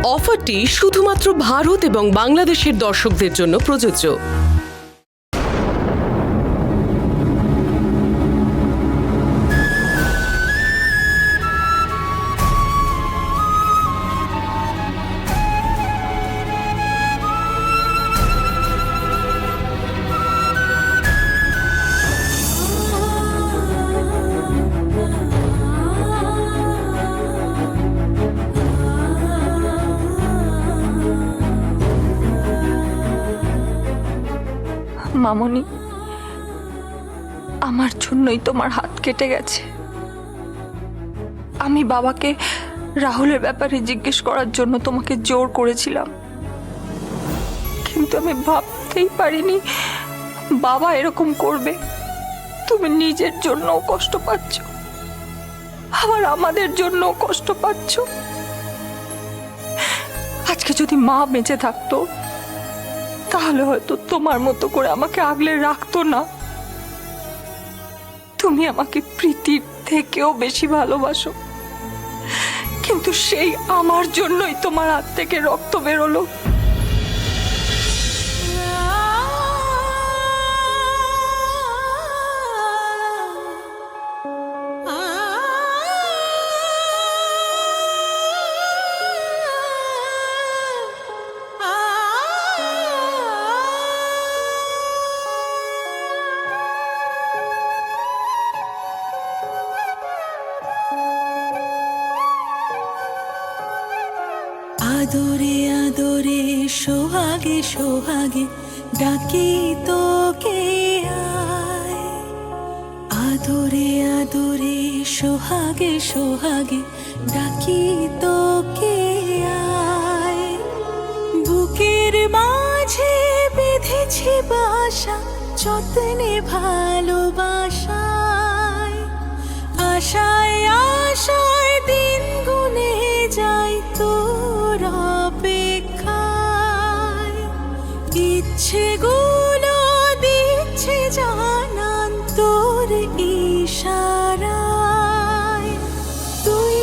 অফারটি শুধুমাত্র ভারত এবং বাংলাদেশের দর্শকদের জন্য প্রযোজ্য। মামনি, আমার জন্যই তোমার হাত কেটে গেছে। আমি বাবাকে রাহুলের ব্যাপারে জিজ্ঞেস করার জন্য তোমাকে জোর করেছিলাম, কিন্তু আমি ভাবতেই পারিনি বাবা এরকম করবে। তুমি নিজের জন্যও কষ্ট পাচ্ছ, আবার আমাদের জন্যও কষ্ট পাচ্ছ। আজকে যদি মা বেঁচে থাকতো তাহলে হয়তো তোমার মতো করে আমাকে আগলে রাখতো না। তুমি আমাকে প্রীতির থেকেও বেশি ভালোবাসো, কিন্তু সেই আমার জন্যই তোমার হাত থেকে রক্ত বেরোলো। আদরে আদরে সোহাগে সোহাগে ডাকি তোকে আয়, আদরে আদরে সোহাগে সোহাগে ডাকি তোকে আয়। বুকের মাঝে বেঁধেছি বাসা যত্নে ভালোবাসায়, আশায় আশায় দিন গুনে যাই তোর অপেক্ষায়। ইচ্ছেগুলো দিচ্ছে জানান তোর ইশারায়। তুই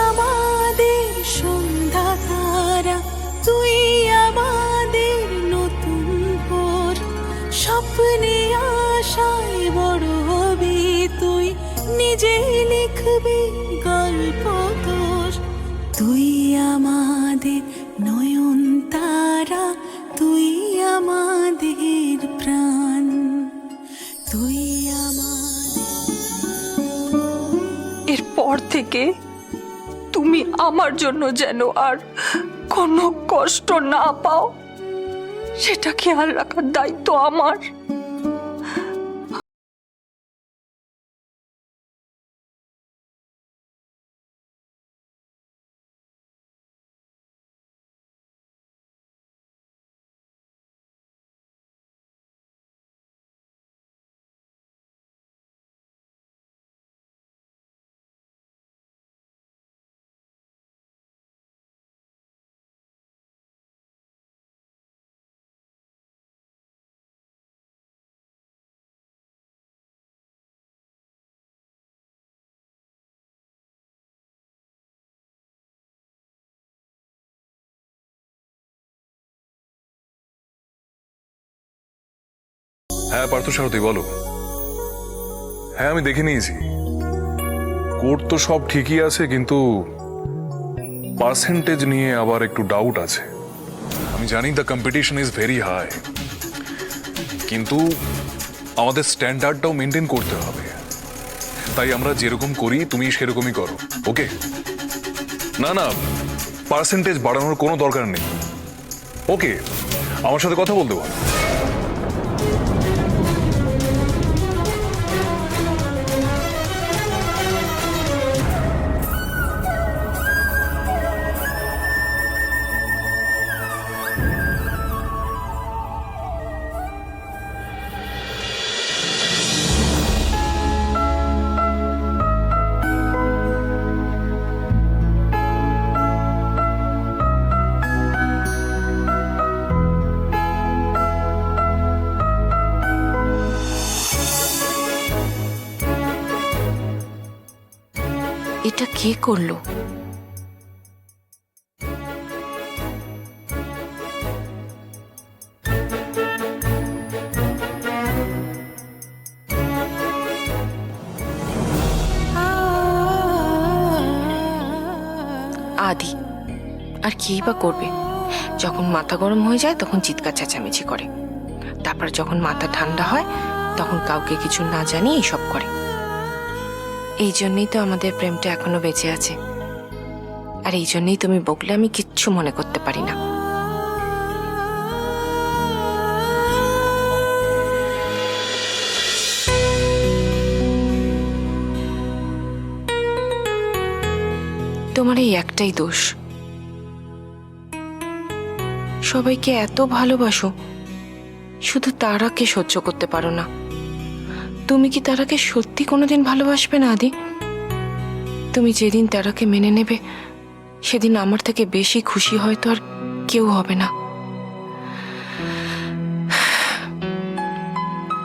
আমাদের সন্ধ্যা তারা, তুই আমাদের নতুন ভোর। স্বপ্নে আশায় বড় হবি তুই, নিজে লিখবি গল্প তোর। তুই আমাদের নয়ন তারা, তুই আমাদের প্রাণ, তুই আমাদের। এরপর থেকে তুমি আমার জন্য যেন আর কোনো কষ্ট না পাও, সেটা খেয়াল রাখার দায়িত্ব আমার। হ্যাঁ পার্থসারথী বলো। হ্যাঁ আমি দেখে নিয়েছি, কোর্ট তো সব ঠিকই আছে, কিন্তু পার্সেন্টেজ নিয়ে আবার একটু ডাউট আছে। আমি জানি the competition is very high, কিন্তু আমাদের স্ট্যান্ডার্ডটাও মেনটেন করতে হবে। তাই আমরা যেরকম করি তুমি সেরকমই করো, ওকে? না না, পার্সেন্টেজ বাড়ানোর কোনো দরকার নেই, ওকে? আমার সাথে কথা বলতে পারো। এটা কে করলো? আদি, আর কি বা করবে? যখন মাথা গরম হয়ে যায় তখন চিৎকার চেঁচামেচি করে, তারপর যখন মাথা ঠান্ডা হয় তখন কাউকে কিছু না জানিয়ে এইসব করে। এই জন্যই তো আমাদের প্রেমটা এখনো বেঁচে আছে, আর এই জন্যই তুমি বকলে আমি কিচ্ছু মনে করতে পারি না। তোমার এই একটাই দোষ, সবাইকে এত ভালোবাসো, শুধু তারাকে সহ্য করতে পারো না। তুমি কি তারাকে সত্যি কোনোদিন ভালোবাসবে না আদি? তুমি যেদিন তারাকে মেনে নেবে সেদিন আমার থেকে বেশি খুশি হয়তো আর কেউ হবে না।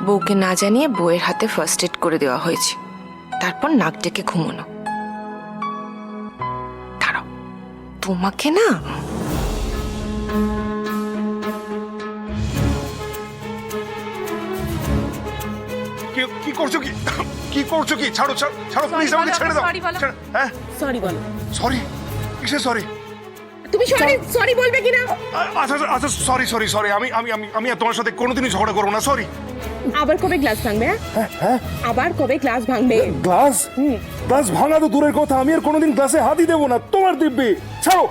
বউকে না জানিয়ে বউয়ের হাতে ফার্স্ট এড করে দেওয়া হয়েছে, তারপর নাক ডেকে ঘুমোনো। দাঁড়াও, তোমাকে না কি করছো? কি করছো? কি ছাড়ো ছাড়ো ছাড়ো, প্লিজ আমাকে ছেড়ে দাও। হ্যাঁ সরি বলো। সরি? কিসের সরি? তুমি সরি বলবে কিনা? আচ্ছা আচ্ছা, সরি সরি সরি, আমি আমি আমি আমি আর তোমার সাথে কোনোদিনই ঝগড়া করবো না, সরি। আবার কবে গ্লাস ভাঙবে? হ্যাঁ, আবার কবে গ্লাস ভাঙবে? গ্লাস গ্লাস ভাঙা তো দূরের কথা, আমি আর কোনোদিন গ্লাসে হাতই দেবো না। তোমার দিব্যি ছাড়ো।